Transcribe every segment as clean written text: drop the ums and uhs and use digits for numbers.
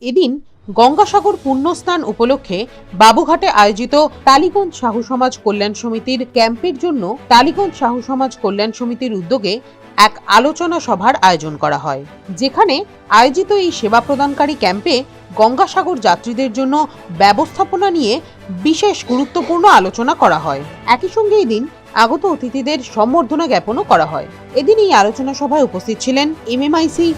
এদিন গঙ্গাসাগর পুণ্যস্নান উপলক্ষে বাবুঘাটে আয়োজিত টালিগঞ্জ সাহু সমাজ কল্যাণ সমিতির ক্যাম্পের জন্য টালিগঞ্জ সাহু সমাজ কল্যাণ সমিতির উদ্যোগে এক আলোচনা সভার আয়োজন করা হয়, যেখানে আয়োজিত এই সেবা প্রদানকারী ক্যাম্পে গঙ্গাসাগর যাত্রীদের জন্য ব্যবস্থাপনা নিয়ে বিশেষ গুরুত্বপূর্ণ আলোচনা করা হয়। একই সঙ্গে এদিন আগত অতিথিদের সম্বর্ধনা জ্ঞাপনও করা হয়। এদিন এই আলোচনা সভায় উপস্থিত ছিলেন এমএমআইসি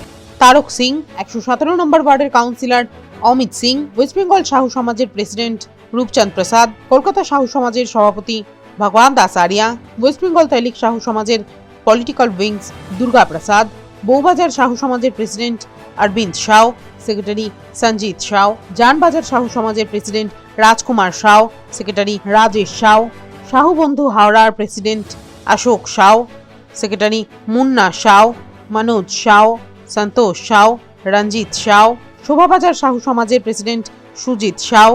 তারক সিং, 117 নম্বর ওয়ার্ডের কাউন্সিলর অমিত সিং, ওয়েস্ট বেঙ্গল সাহু সমাজের প্রেসিডেন্ট রূপচাঁদ প্রসাদ, কলকাতা সাহু সমাজের সভাপতি ভগবান দাস আরিয়া, ওয়েস্ট বেঙ্গল তৈলিক সাহু সমাজের পলিটিক্যাল উইংস দুর্গা প্রসাদ, বউবাজার সাহু সমাজের প্রেসিডেন্ট অরবিন্দ সাউ, সেক্রেটারি সঞ্জিত সাউ, জানবাজার সাহু সমাজের প্রেসিডেন্ট রাজকুমার সাউ, সেক্রেটারি রাজেশ সাউ, সাহু বন্ধু হাওড়ার প্রেসিডেন্ট অশোক সাউ, সেক্রেটারি মুন্না সাউ, মনোজ সাউ, সন্তোষ সাউ, রঞ্জিত সাউ, শোভাবাজার সাহু সমাজের প্রেসিডেন্ট সুজিত সাউ,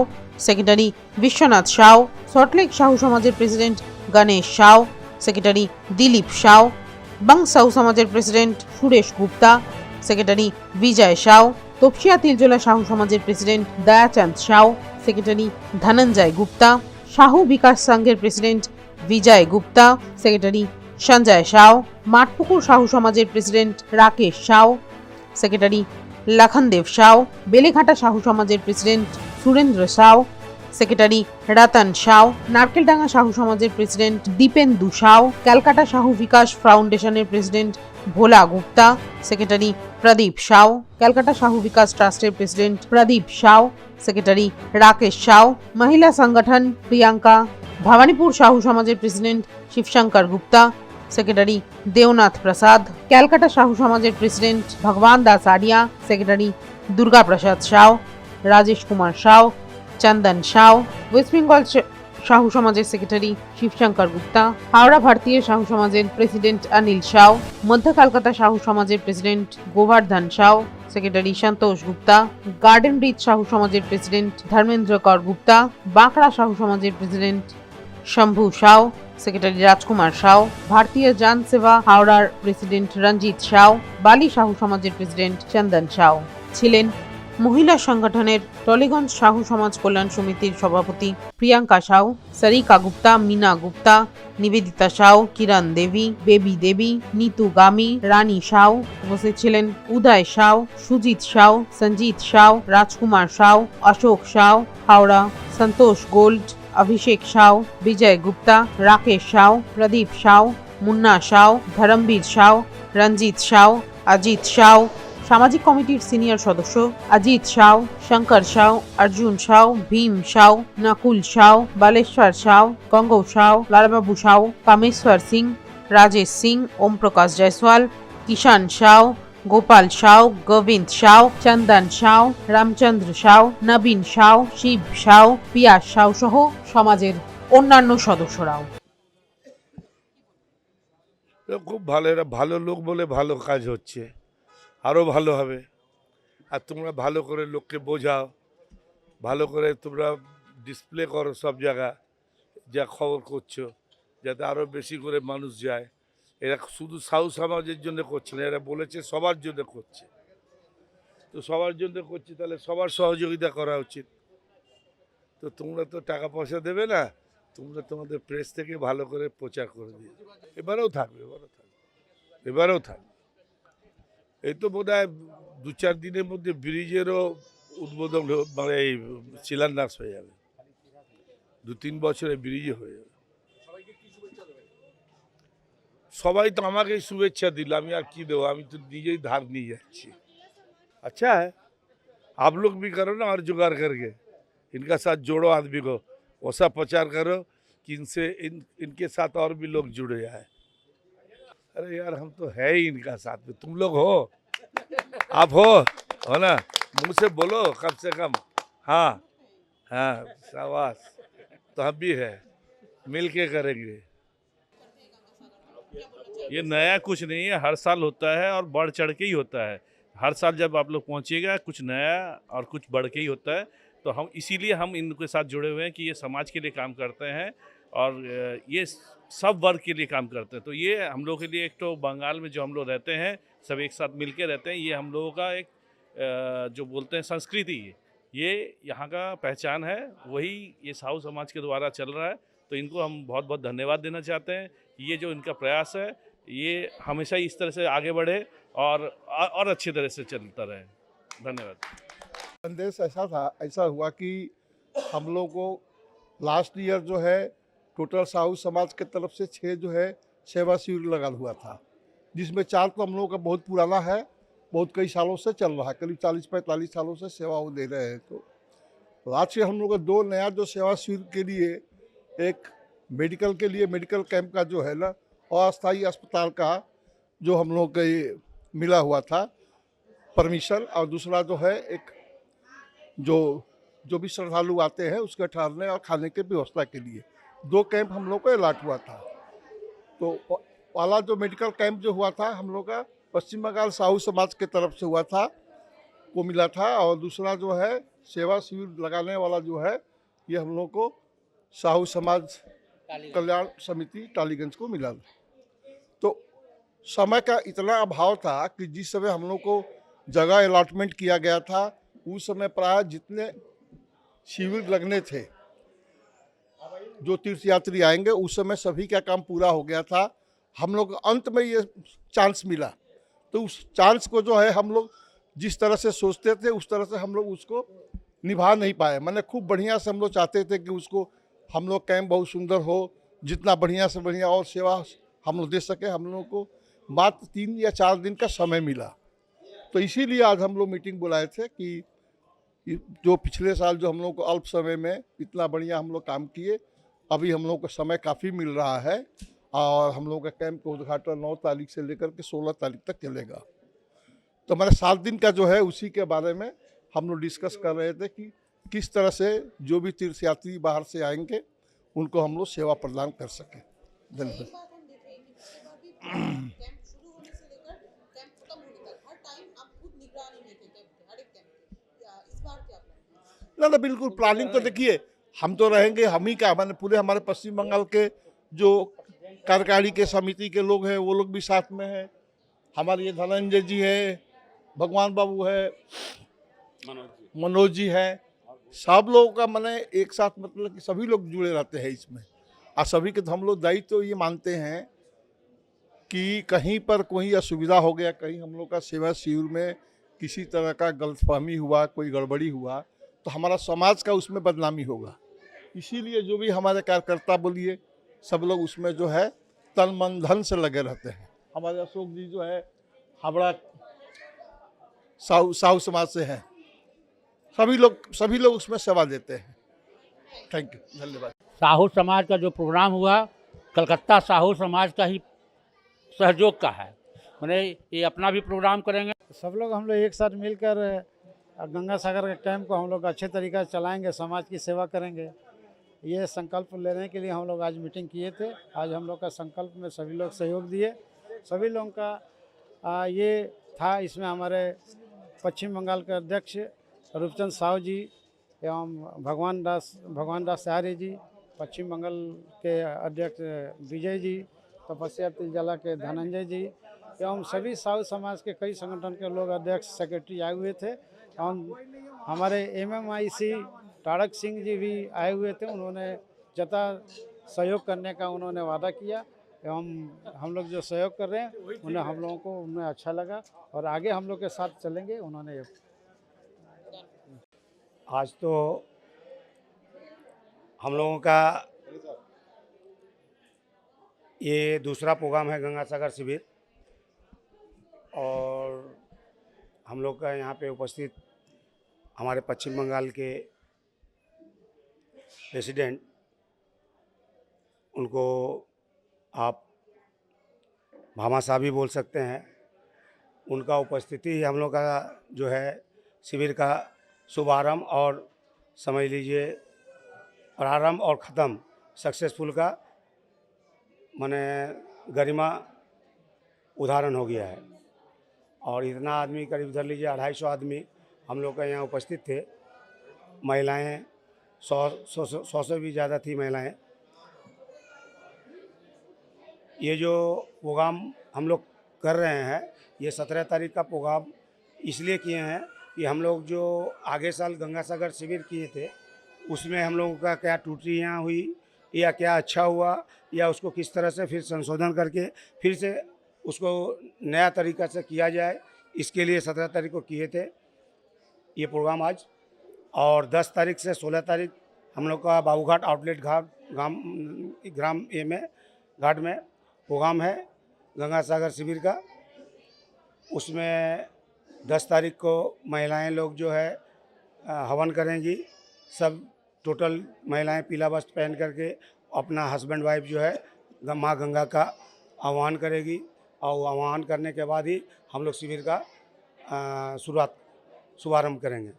সেক্রেটারি বিশ্বনাথ সাউ, সল্টলেক সাহু সমাজের প্রেসিডেন্ট গণেশ সাউ, সেক্রেটারি দিলীপ সাউ, বংশ সাহু সমাজের প্রেসিডেন্ট সুরেশ গুপ্তা, সেক্রেটারি বিজয় সাউ, তপসিয়া তিলজোলা সাহু সমাজের প্রেসিডেন্ট দয়াচাঁদ সাউ, সেক্রেটারি ধনঞ্জয় গুপ্তা, সাহু বিকাশ সংঘের প্রেসিডেন্ট বিজয় গুপ্তা, সেক্রেটারি সঞ্জয় সাউ, মাঠপুকুর সাহু সমাজের প্রেসিডেন্ট রাকেশ সাউ, সেক্রেটারি লখনদেব সাউ, বেলেঘাটা সাহু সমাজের প্রেসিডেন্ট সুরেন্দ্র সাউ, সেক্রেটারি রতন সাউ, নারকেলডাঙ্গা সাহু সমাজের প্রেসিডেন্ট দীপেন্দু সাউ, ক্যালকাটা সাহু বিকাশ ফাউন্ডেশনের প্রেসিডেন্ট ভোলা গুপ্তা, সেক্রেটারি প্রদীপ সাউ, ক্যালকাটা সাহু বিকাশ ট্রাস্টের প্রেসিডেন্ট প্রদীপ সাউ, সেক্রেটারি রাকেশ সাউ, মহিলা সংগঠন প্রিয়াঙ্কা, ভবানীপুর সাহু সমাজের প্রেসিডেন্ট শিবশঙ্কর গুপ্তা, সেক্রেটারি দেওনাথ প্রসাদ, ক্যালকাটা সাহু সমাজের প্রেসিডেন্ট ভগবান দাস আরিয়া, সেক্রেটারি দুর্গা প্রসাদ সাউ, রাজেশ কুমার সাউ, চন্দন সাউ, ওয়েস্ট বেঙ্গল সাহু সমাজের সেক্রেটারি শিবশঙ্কর গুপ্তা, হাওড়া ভারতীয় সাহু সমাজের প্রেসিডেন্ট অনিল সাউ, মধ্য কলকাতা সাহু সমাজের প্রেসিডেন্ট গোবর্ধন সাউ, সেক্রেটারি সন্তোষ গুপ্তা, গার্ডেন ব্রিজ সাহু সমাজের প্রেসিডেন্ট ধর্মেন্দ্র কর গুপ্তা, বাঁকড়া সাহু সমাজের প্রেসিডেন্ট শম্ভু সাউ, সেক্রেটারি রাজকুমার সাউ, ভারতীয় জন সেবা হাওড়ার প্রেসিডেন্ট রঞ্জিত সাউ, বালি সাহু সমাজের প্রেসিডেন্ট চন্দন সাউ ছিলেন। মহিলা সংগঠনের টলিগঞ্জ সাহু সমাজ কল্যাণ সমিতির সভাপতি প্রিয়াঙ্কা সাউ, সরিকা গুপ্তা, মিনা গুপ্তা, নিবেদিতা সাউ, কিরণ দেবী, বেবি দেবী, নিতু গামী, রানী সাউ। উপস্থিত ছিলেন উদয় সাউ, সুজিত সাউ, সঞ্জিত সাউ, রাজকুমার সাউ, অশোক সাউ, হাওড়া, সন্তোষ গোল্ড, অভিষেক সাউ, বিজয় গুপ্তা, রাকেশ সাউ, প্রদীপ সাউ, মুন্না সাউ, ধরমবীর সাউ, রঞ্জিত সাউ, অজিত সাউ, সামাজিক কমিটির সিনিয়র সদস্য অজিত সাউ, শঙ্কর সাউ, অর্জুন সাউ, ভীম সাউ, নকুল সাউ, বালেশ্বর সাউ, গঙ্গৌ সাউ, লালবাবু সাউ, কামেশ্বর সিং, রাজেশ সিং, ওম প্রকাশ জয়সওয়াল, কিষান সাউ, গোপাল সাউ, গোবিন্দ সাউ, চন্দন সাউ, রামচন্দ্র সাউ, নবীন সাউ, শিব সাউ, পিয়াস সাউ সহ সমাজের অন্যান্য সদস্যরাও। খুব ভালো, এরা ভালো লোক বলে ভালো কাজ হচ্ছে, আরও ভালো হবে। আর তোমরা ভালো করে লোককে বোঝাও, ভালো করে তোমরা ডিসপ্লে করো সব জায়গা যা খবর করছো, যাতে আরও বেশি করে মানুষ যায়। এরা শুধু সাউ সমাজের জন্য করছে না, এরা বলেছে সবার জন্য করছে। তো সবার জন্য করছে, তাহলে সবার সহযোগিতা করা উচিত। তো তোমরা তো টাকা পয়সা দেবে না, তোমরা তোমাদের প্রেস থেকে ভালো করে প্রচার করে দিও। এবারেও থাকবে, এবারেও থাকবে। এই তো বোধ হয় 2-4 দিনের মধ্যে ব্রিজেরও উদ্বোধন, মানে এই শিলান্যাস হয়ে যাবে। 2-3 বছরে ব্রিজে হয়ে যাবে। সবাই তো আমাকেই শুভেচ্ছা দিল, আমি আর কি দেবো, আমি তো নিজেই ধার নিয়ে যাচ্ছি। अच्छा है, आप लोग भी करो ना और जुगाड़ करके इनका साथ जोड़ो आदमी को, वैसा प्रचार करो कि इनके साथ और भी लोग जुड़े जाए। अरे यार, हम तो है ही इनका साथ में, तुम लोग हो, आप हो ना, मुँह से बोलो कम से कम। हाँ हाँ, शाबाश। तो हम भी है, मिल के करेंगे। ये नया कुछ नहीं है, हर साल होता है और बढ़ चढ़ के ही होता है। हर साल जब आप लोग पहुंचिएगा कुछ नया और कुछ बढ़ के ही होता है। तो हम इसीलिए हम इनके साथ जुड़े हुए हैं कि ये समाज के लिए काम करते हैं और ये सब वर्ग के लिए काम करते हैं। तो ये हम लोग के लिए, एक तो बंगाल में जो हम लोग रहते हैं सब एक साथ मिल के रहते हैं, ये हम लोगों का एक जो बोलते हैं संस्कृति, ये यहाँ का पहचान है, वही ये साहू समाज के द्वारा चल रहा है। तो इनको हम बहुत बहुत धन्यवाद देना चाहते हैं। ये जो इनका प्रयास है, ये हमेशा इस तरह से आगे बढ़े और अच्छी तरह से चलता रहे। धन्यवाद। संदेश ऐसा हुआ कि हम लोग को लास्ट ईयर जो है टोटल साहू समाज के तरफ से 6 जो है सेवा शिविर लगा हुआ था, जिसमें 4 तो हम लोगों का बहुत पुराना है, बहुत कई सालों से चल रहा है, करीब 40-45 सालों से सेवा वो दे रहे हैं। तो आज से हम लोग 2 नया जो सेवा शिविर के लिए, एक मेडिकल के लिए मेडिकल कैंप का जो है ना, और अस्थायी अस्पताल का जो हम लोग को ये मिला हुआ था परमिशन, और दूसरा जो है एक जो भी श्रद्धालु आते हैं उसके ठहरने और खाने की व्यवस्था के लिए 2 कैंप हम लोग को अलॉट हुआ था। तो वाला जो मेडिकल कैंप जो हुआ था हम लोग का पश्चिम बंगाल साहू समाज के तरफ से हुआ था, को मिला था, और दूसरा जो है सेवा शिविर लगाने वाला जो है ये हम लोग को साहू समाज कल्याण समिति टालीगंज को मिला। तो समय का इतना अभाव था कि जिस समय हम लोग को जगह अलॉटमेंट किया गया था उस समय प्राय जितने शिविर लगने थे जो तीर्थयात्री आएंगे उस समय सभी का काम पूरा हो गया था। हम लोग अंत में ये चांस मिला, तो उस चांस को जो है हम लोग जिस तरह से सोचते थे उस तरह से हम लोग उसको निभा नहीं पाए। मैंने खूब बढ़िया से हम लोग चाहते थे कि उसको हम लोग कैंप बहुत सुंदर हो, जितना बढ़िया से बढ़िया और सेवा हम लोग दे सके। हम लोग को मात्र 3 या 4 दिन का समय मिला, तो इसीलिए आज हम लोग मीटिंग बुलाए थे कि जो पिछले साल जो हम लोग को अल्प समय में इतना बढ़िया हम लोग काम किए, अभी हम लोग को समय काफ़ी मिल रहा है और हम लोग का कैंप का उद्घाटन 9 तारीख से लेकर के 16 तारीख तक चलेगा। तो हमारे 7 दिन का जो है उसी के बारे में हम लोग डिस्कस कर रहे थे कि किस तरह से जो भी तीर्थयात्री बाहर से आएंगे उनको हम लोग सेवा प्रदान कर सकें। धन्यवाद। ना बिल्कुल प्लानिंग तो देखिए हम तो रहेंगे, हम ही का मैंने पूरे हमारे पश्चिम बंगाल के जो कार्यकारी के समिति के लोग हैं वो लोग भी साथ में हैं। हमारे ये धनंजय जी है, भगवान बाबू है, मनोज जी हैं, सब लोगों का मैंने एक साथ मतलब कि सभी लोग जुड़े रहते हैं इसमें। और सभी के हम लोग दायित्व तो ये मानते हैं कि कहीं पर कोई असुविधा हो गया, कहीं हम लोग का सेवा शिविर में किसी तरह का गलतफहमी हुआ, कोई गड़बड़ी हुआ तो हमारा समाज का उसमें बदनामी होगा। इसीलिए जो भी हमारे कार्यकर्ता बोलिए सब लोग उसमें जो है तन मन धन से लगे रहते हैं। हमारे अशोक जी जो है हावड़ा साहू समाज से हैं, सभी लोग उसमें सेवा देते हैं। थैंक यू, धन्यवाद। साहू समाज का जो प्रोग्राम हुआ कलकत्ता साहू समाज का ही सहयोग का है, मैंने ये अपना भी प्रोग्राम करेंगे। सब लोग हम लोग एक साथ मिलकर गंगा सागर के कैंप को हम लोग अच्छे तरीक़े से चलाएंगे, समाज की सेवा करेंगे। ये संकल्प लेने के लिए हम लोग आज मीटिंग किए थे। आज हम लोग का संकल्प में सभी लोग सहयोग दिए। सभी लोगों का ये था, इसमें हमारे पश्चिम बंगाल के अध्यक्ष रूपचंद साहू जी एवं भगवान दास सहारे जी, पश्चिम बंगाल के अध्यक्ष विजय जी, तपस्या तिलजला के धनंजय जी एवं सभी साहू समाज के कई संगठन के लोग अध्यक्ष सेक्रेटरी आए हुए थे। एवं हमारे MMIC तारक सिंह जी भी आए हुए थे। उन्होंने जता सहयोग करने का उन्होंने वादा किया एवं हम लोग जो सहयोग कर रहे हैं उन्हें हम लोगों को उन्हें अच्छा लगा और आगे हम लोग के साथ चलेंगे। उन्होंने आज तो हम लोगों का ये दूसरा प्रोग्राम है गंगा सागर शिविर, और हम लोग का यहाँ पे उपस्थित हमारे पश्चिम बंगाल के प्रेसिडेंट, उनको आप भामाशाह भी बोल सकते हैं, उनका उपस्थिति ही हम लोग का जो है शिविर का शुभारंभ और समझ लीजिए प्रारंभ और ख़त्म सक्सेसफुल का माने गरिमा उदाहरण हो गया है। और इतना आदमी करीब धर लीजिए 250 आदमी हम लोग का यहाँ उपस्थित थे। महिलाएं 100 से भी ज़्यादा थी महिलाएं। ये जो प्रोग्राम हम लोग कर रहे हैं ये 17 तारीख का प्रोग्राम इसलिए किए हैं कि हम लोग जो आगे साल गंगा सागर शिविर किए थे उसमें हम लोगों का क्या त्रुटियाँ हुई या क्या अच्छा हुआ या उसको किस तरह से फिर संशोधन करके फिर से उसको नया तरीका से किया जाए, इसके लिए 17 तारीख को किए थे ये प्रोग्राम आज। और 10 तारीख से 16 तारीख हम लोग का बाबूघाट आउटलेट ग्राम ए में घाट में प्रोग्राम है गंगा सागर शिविर का। उसमें 10 तारीख को महिलाएं लोग जो है हवन करेंगी। सब टोटल महिलाएं पीला वस्त्र पहन करके अपना हस्बैंड वाइफ जो है माँ गंगा का आह्वान करेगी और आह्वान करने के बाद ही हम लोग शिविर का शुभारंभ करेंगे।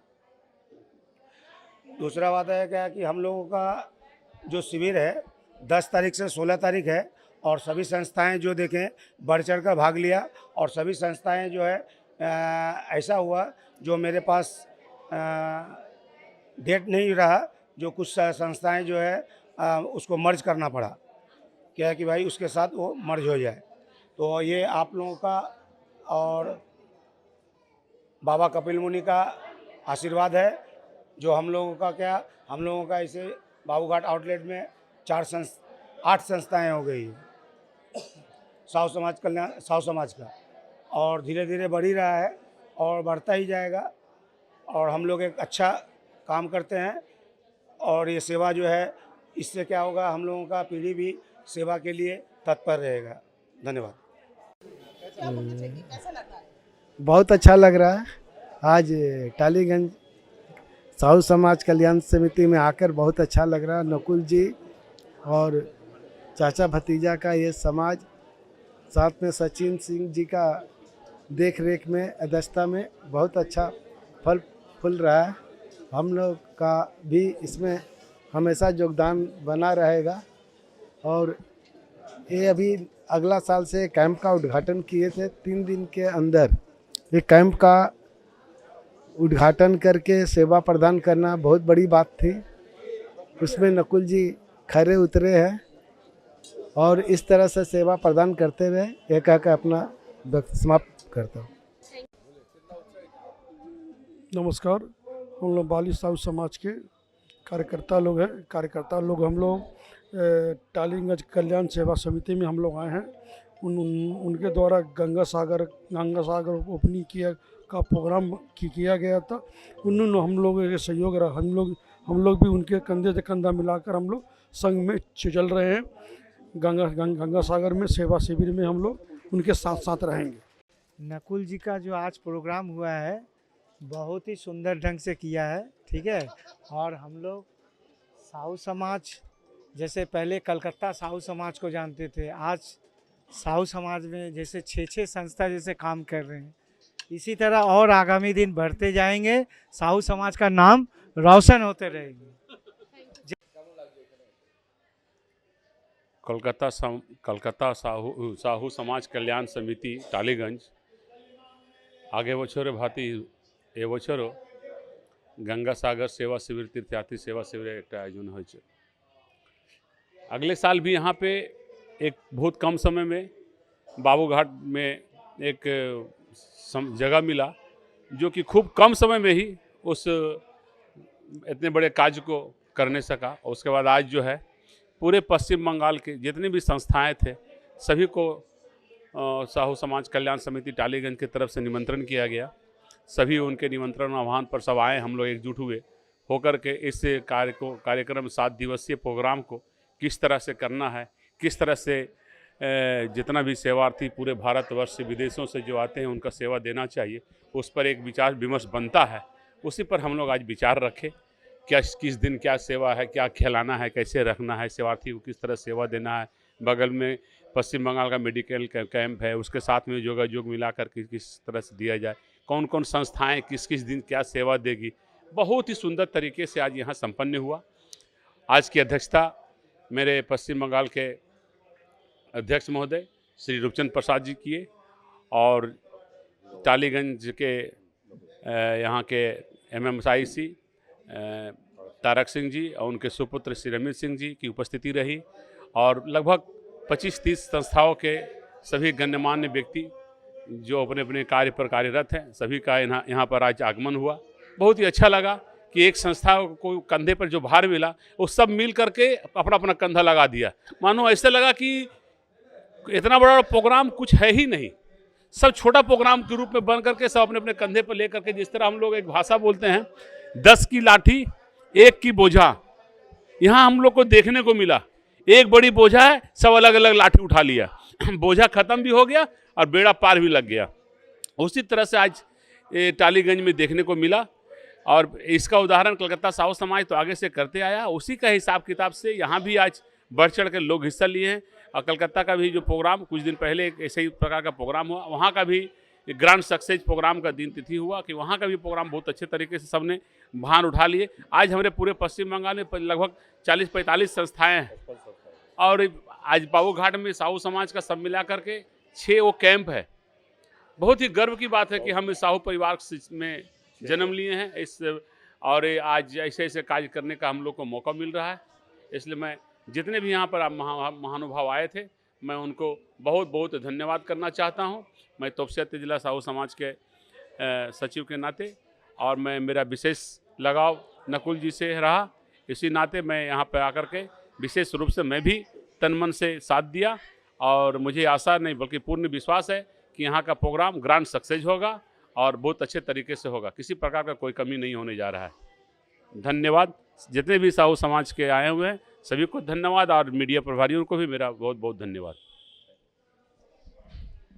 दूसरा बात है क्या कि हम लोगों का जो शिविर है 10 तारीख से 16 तारीख है और सभी संस्थाएं जो देखें बढ़ चढ़ कर भाग लिया और सभी संस्थाएं जो है ऐसा हुआ जो मेरे पास डेट नहीं रहा, जो कुछ संस्थाएं जो है उसको मर्ज करना पड़ा, क्या है कि भाई उसके साथ वो मर्ज हो जाए। तो ये आप लोगों का और बाबा कपिल मुनि का आशीर्वाद है जो हम लोगों का ऐसे बाबूघाट आउटलेट में 8 संस्थाएं हो गई है साहू समाज का, और धीरे धीरे बढ़ ही रहा है और बढ़ता ही जाएगा। और हम लोग एक अच्छा काम करते हैं और ये सेवा जो है इससे क्या होगा, हम लोगों का पीढ़ी भी सेवा के लिए तत्पर रहेगा। धन्यवाद। बहुत अच्छा लग रहा है। आज टालीगंज साहू समाज कल्याण समिति में आकर बहुत अच्छा लग रहा है। नकुल जी और चाचा भतीजा का ये समाज, साथ में सचिन सिंह जी का देख रेख में अध्यक्षता में बहुत अच्छा फल फूल रहा है। हम लोग का भी इसमें हमेशा योगदान बना रहेगा। और ये अभी अगला साल से कैंप का उद्घाटन किए थे। 3 दिन के अंदर ये कैंप का उद्घाटन करके सेवा प्रदान करना बहुत बड़ी बात थी। उसमें नकुल जी खरे उतरे हैं और इस तरह से सेवा प्रदान करते रहे। ये कहकर अपना वक्त समाप्त करता हूँ। नमस्कार, हम लोग बाली साहू समाज के कार्यकर्ता लोग हैं। हम लोग टालीगंज कल्याण सेवा समिति में हम लोग आए हैं। उनके द्वारा गंगा सागर ओपनिंग का प्रोग्राम किया गया था। उन्होंने हम लोग के सहयोग रहा। हम लोग भी उनके कंधे से कंधा मिलाकर हम लोग संग में चल रहे हैं। गंगा सागर में सेवा शिविर में हम लोग उनके साथ साथ रहेंगे। नकुल जी का जो आज प्रोग्राम हुआ है बहुत ही सुंदर ढंग से किया है, ठीक है। और हम लोग साहू समाज, जैसे पहले कलकत्ता साहू समाज को जानते थे, आज साहू समाज में जैसे 6 संस्था जैसे काम कर रहे हैं, इसी तरह और आगामी दिन बढ़ते जाएंगे। साहू समाज का नाम रोशन होते रहेंगे। कलकत्ता साहू समाज कल्याण समिति टालीगंज आगे बछोरे भाती ए बछरो गंगा सागर सेवा शिविर तीर्थयात्री सेवा शिविर एक आयोजन हो। अगले साल भी यहाँ पे एक बहुत कम समय में बाबूघाट में एक जगह मिला जो कि खूब कम समय में ही उस इतने बड़े कार्य को करने सका। और उसके बाद आज जो है पूरे पश्चिम बंगाल के जितनी भी संस्थाएं थे सभी को साहू समाज कल्याण समिति टालीगंज की तरफ से निमंत्रण किया गया। सभी उनके निमंत्रण आह्वान पर सब आए। हम लोग एकजुट हुए होकर के इस कार्यक्रम 7 दिवसीय प्रोग्राम को किस तरह से करना है, किस तरह से जितना भी सेवार्थी पूरे भारतवर्ष से विदेशों से जो आते हैं उनका सेवा देना चाहिए, उस पर एक विचार विमर्श बनता है। उसी पर हम लोग आज विचार रखें, क्या किस दिन क्या सेवा है, क्या खिलाना है, कैसे रखना है, सेवार्थी को किस तरह सेवा देना है। बगल में पश्चिम बंगाल का मेडिकल कैंप है, उसके साथ में योगायोग मिलाकर किस तरह से दिया जाए, कौन कौन संस्थाएं किस किस दिन क्या सेवा देगी। बहुत ही सुंदर तरीके से आज यहाँ संपन्न हुआ। आज की अध्यक्षता मेरे पश्चिम बंगाल के अध्यक्ष महोदय श्री रूपचंद प्रसाद जी किए और टालीगंज के यहाँ के MMIC तारक सिंह जी और उनके सुपुत्र श्री रमेश सिंह जी की उपस्थिति रही। और लगभग 25-30 संस्थाओं के सभी गण्यमान्य व्यक्ति जो अपने अपने कार्य पर कार्यरत हैं, सभी का यहाँ पर आज आगमन हुआ। बहुत ही अच्छा लगा कि एक संस्था को कंधे पर जो भार मिला वो सब मिल करके अपना अपना कंधा लगा दिया। मानो ऐसे लगा कि इतना बड़ा प्रोग्राम कुछ है ही नहीं, सब छोटा प्रोग्राम के रूप में बन करके सब अपने अपने कंधे पर ले करके, जिस तरह हम लोग एक भाषा बोलते हैं 10 की लाठी 1 की बोझा, यहाँ हम लोग को देखने को मिला। एक बड़ी बोझा है, सब अलग अलग लाठी उठा लिया, बोझा खत्म भी हो गया और बेड़ा पार भी लग गया। उसी तरह से आज टालीगंज में देखने को मिला और इसका उदाहरण कलकत्ता साहू समाज तो आगे से करते आया। उसी का हिसाब किताब से यहाँ भी आज बढ़ चढ़ कर लोग हिस्सा लिए हैं। और कलकत्ता का भी जो प्रोग्राम कुछ दिन पहले एक ऐसे ही प्रकार का प्रोग्राम हुआ, वहाँ का भी ग्रांड सक्सेस प्रोग्राम का दिन तिथि हुआ कि वहाँ का भी प्रोग्राम बहुत अच्छे तरीके से सबने भान उठा लिए। आज हमारे पूरे पश्चिम बंगाल में लगभग 40-45 संस्थाएँ हैं और आज बाबूघाट में साहू समाज का सब मिला करके 6 वो कैंप है। बहुत ही गर्व की बात है कि हम इस साहू परिवार में जन्म लिए हैं इस, और आज ऐसे ऐसे कार्य करने का हम लोग को मौका मिल रहा है। इसलिए मैं जितने भी यहाँ पर महानुभाव आए थे, मैं उनको बहुत बहुत धन्यवाद करना चाहता हूँ। मैं तोपसिया जिला साहू समाज के सचिव के नाते, और मैं मेरा विशेष लगाव नकुल जी से रहा, इसी नाते मैं यहाँ पर आकर के विशेष रूप से मैं भी तन मन से साथ दिया। और मुझे आशा नहीं बल्कि पूर्ण विश्वास है कि यहाँ का प्रोग्राम ग्रांड सक्सेस होगा और बहुत अच्छे तरीके से होगा, किसी प्रकार का कोई कमी नहीं होने जा रहा है। धन्यवाद। जितने भी साहू समाज के आए हुए हैं सभी को धन्यवाद, और मीडिया प्रभारियों को भी मेरा बहुत बहुत धन्यवाद।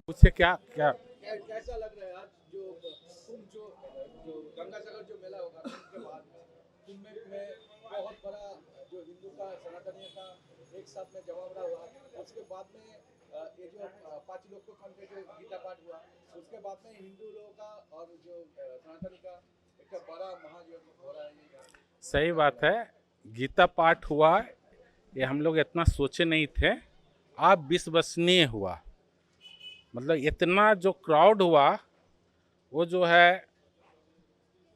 उससे क्या कैसा लग रहा है आज जो गंगा सागर जो मेला होगा उसके बाद कुंभ में बहुत बड़ा जो हिंदू का सनातनियों का एक साथ में जमावड़ा हुआ, उसके बाद में ये जो 5 लोग को खंड पे जो गीता पाठ हुआ, उसके बाद में हिंदू लोगों का और जो सनातनी का एक बड़ा महायज्ञ हो रहा है। सही बात है, गीता पाठ हुआ, ये हम लोग इतना सोचे नहीं थे, आप विश्वसनीय हुआ। मतलब इतना जो क्राउड हुआ वो जो है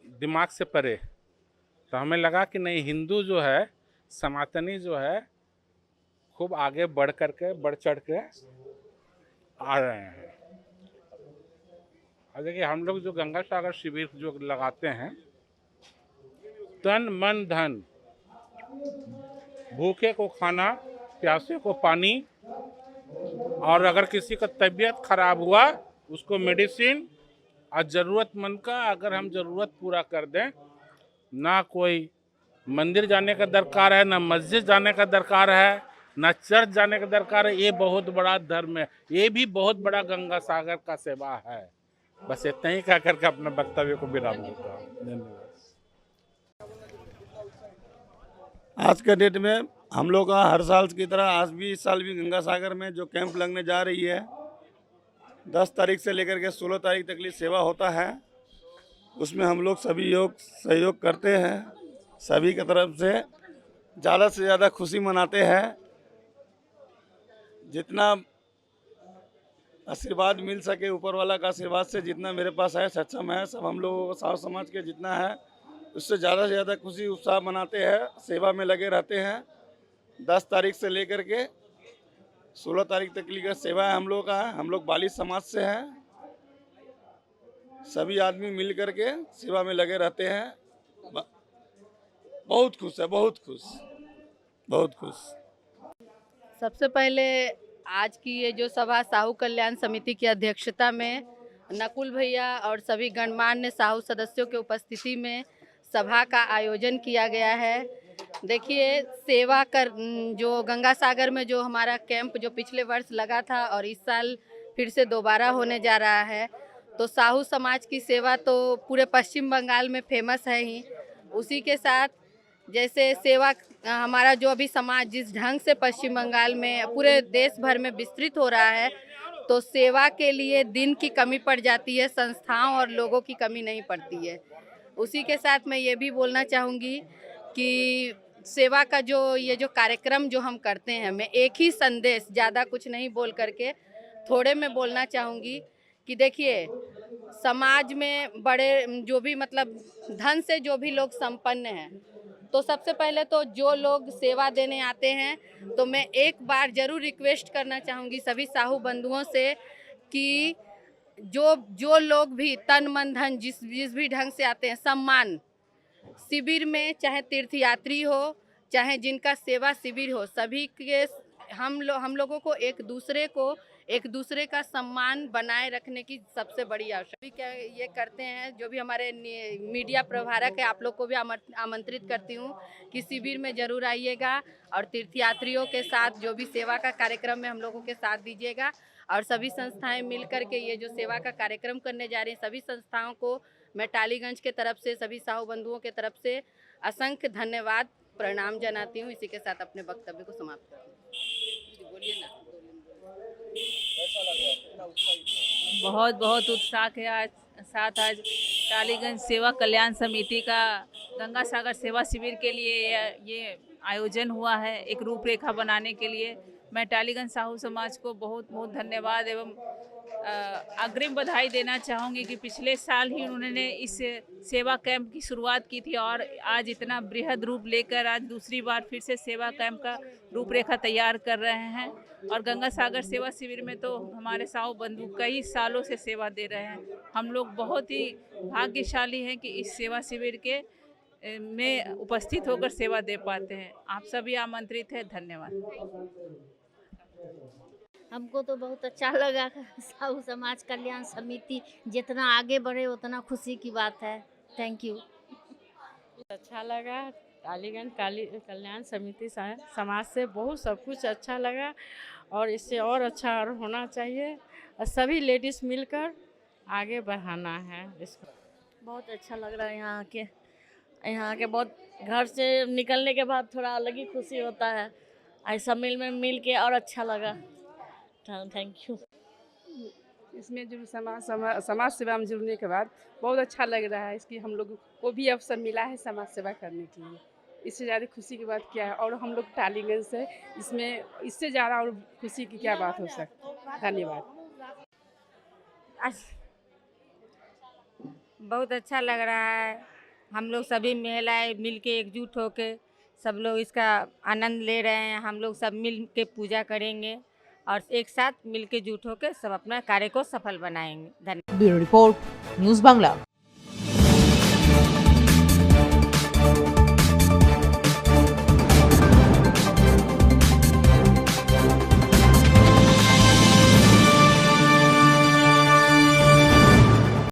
दिमाग से परे। तो हमें लगा कि नहीं, हिंदू जो है सनातनी जो है खूब आगे बढ़ चढ़ के आ रहे हैं। और देखिए हम लोग जो गंगा सागर शिविर जो लगाते हैं, तन मन धन, भूखे को खाना, प्यासे को पानी, और अगर किसी का तबीयत खराब हुआ उसको मेडिसिन, और ज़रूरतमंद का अगर हम ज़रूरत पूरा कर दें, ना कोई मंदिर जाने का दरकार है, ना मस्जिद जाने का दरकार है, ना चर्च जाने का दरकार है। ये बहुत बड़ा धर्म है, ये भी बहुत बड़ा गंगा सागर का सेवा है। बस इतना ही कह करके अपने वक्तव्य को विराम देता हूँ। धन्यवाद। आज के डेट में हम लोग का हर साल की तरह आज भी इस साल भी गंगा सागर में जो कैंप लगने जा रही है, 10 तारीख से लेकर के 16 तारीख तक लिए सेवा होता है। उसमें हम लोग सभी सहयोग करते हैं, सभी की तरफ से ज़्यादा से ज़्यादा खुशी मनाते हैं। जितना आशीर्वाद मिल सके ऊपर वाला का आशीर्वाद से, जितना मेरे पास है सक्षम है, सब हम लोग साहू समाज के जितना है उससे ज़्यादा से ज़्यादा खुशी उत्साह मनाते हैं, सेवा में लगे रहते हैं। 10 तारीख से लेकर के 16 तारीख तक की सेवा है हम लोग का है। हम लोग बाली समाज से हैं, सभी आदमी मिल करके सेवा में लगे रहते हैं। बहुत खुश है, बहुत खुश, बहुत खुश। सबसे पहले आज की ये जो सभा साहू कल्याण समिति की अध्यक्षता में नकुल भैया और सभी गणमान्य साहू सदस्यों के उपस्थिति में सभा का आयोजन किया गया है। देखिए, सेवा कर जो गंगा सागर में जो हमारा कैंप जो पिछले वर्ष लगा था और इस साल फिर से दोबारा होने जा रहा है, तो साहू समाज की सेवा तो पूरे पश्चिम बंगाल में फेमस है ही। उसी के साथ जैसे सेवा हमारा जो अभी समाज जिस ढंग से पश्चिम बंगाल में पूरे देश भर में विस्तृत हो रहा है, तो सेवा के लिए दिन की कमी पड़ जाती है, संस्थाओं और लोगों की कमी नहीं पड़ती है। उसी के साथ मैं ये भी बोलना चाहूँगी कि सेवा का जो ये जो कार्यक्रम जो हम करते हैं, मैं एक ही संदेश, ज़्यादा कुछ नहीं बोल करके थोड़े में बोलना चाहूँगी कि देखिए, समाज में बड़े जो भी मतलब धन से जो भी लोग संपन्न हैं, तो सबसे पहले तो जो लोग सेवा देने आते हैं, तो मैं एक बार ज़रूर रिक्वेस्ट करना चाहूँगी सभी साहू बंधुओं से कि जो लोग भी तन मन धन जिस भी ढंग से आते हैं, सम्मान शिविर में, चाहे तीर्थयात्री हो चाहे जिनका सेवा शिविर हो, सभी के हम लोगों को एक दूसरे का सम्मान बनाए रखने की सबसे बड़ी आवश्यकता क्या ये करते हैं। जो भी हमारे मीडिया प्रभारक है, आप लोग को भी आमंत्रित करती हूँ कि शिविर में जरूर आइएगा और तीर्थयात्रियों के साथ जो भी सेवा का कार्यक्रम में हम लोगों के साथ दीजिएगा। और सभी संस्थाएं मिलकर के ये जो सेवा का कार्यक्रम करने जा रही हैं, सभी संस्थाओं को मैं टालीगंज के तरफ से, सभी साहू बंधुओं के तरफ से असंख्य धन्यवाद प्रणाम जनाती हूँ। इसी के साथ अपने वक्तव्य को समाप्त करती हूँ। बोलिए ना। बहुत बहुत उत्साह के साथ आज टालीगंज सेवा कल्याण समिति का गंगा सागर सेवा शिविर के लिए ये आयोजन हुआ है। एक रूपरेखा बनाने के लिए मैं टालीगंज साहू समाज को बहुत बहुत धन्यवाद एवं अग्रिम बधाई देना चाहूँगी कि पिछले साल ही उन्होंने इस सेवा कैंप की शुरुआत की थी और आज इतना बृहद रूप लेकर आज दूसरी बार फिर से सेवा कैंप का रूपरेखा तैयार कर रहे हैं। और गंगा सागर सेवा शिविर में तो हमारे साहू बंधु कई सालों से सेवा दे रहे हैं। हम लोग बहुत ही भाग्यशाली हैं कि इस सेवा शिविर के में उपस्थित होकर सेवा दे पाते हैं। आप सभी आमंत्रित हैं। धन्यवाद। हमको तो बहुत अच्छा लगा। साहू समाज कल्याण समिति जितना आगे बढ़े उतना खुशी की बात है। Thank you. अच्छा लगा। टालीगंज कल्याण समिति समाज से बहुत सब कुछ अच्छा लगा और इससे और अच्छा और होना चाहिए और सभी लेडीज़ मिलकर आगे बढ़ाना है इसको। बहुत अच्छा लग रहा है यहाँ के बहुत घर से निकलने के बाद थोड़ा अलग ही खुशी होता है। ऐसा मिल के और अच्छा लगा। Thank you. इसमें जो समाज सेवा में जुड़ने के बाद बहुत अच्छा लग रहा है। इसकी हम लोग को भी अवसर मिला है समाज सेवा करने के लिए। इससे ज़्यादा खुशी की बात क्या है। और हम लोग टालीगंज से इसमें इससे ज़्यादा और खुशी की क्या बात हो सकती है। धन्यवाद। बहुत अच्छा लग रहा है। हम लोग सभी महिलाएं मिलके एकजुट होके सब लोग इसका आनंद ले रहे हैं। हम लोग सब मिल के पूजा करेंगे और एक साथ मिलके जुट होकर सब अपना कार्य को सफल बनाएंगे। धन्यवाद। Bureau report, news Bangla.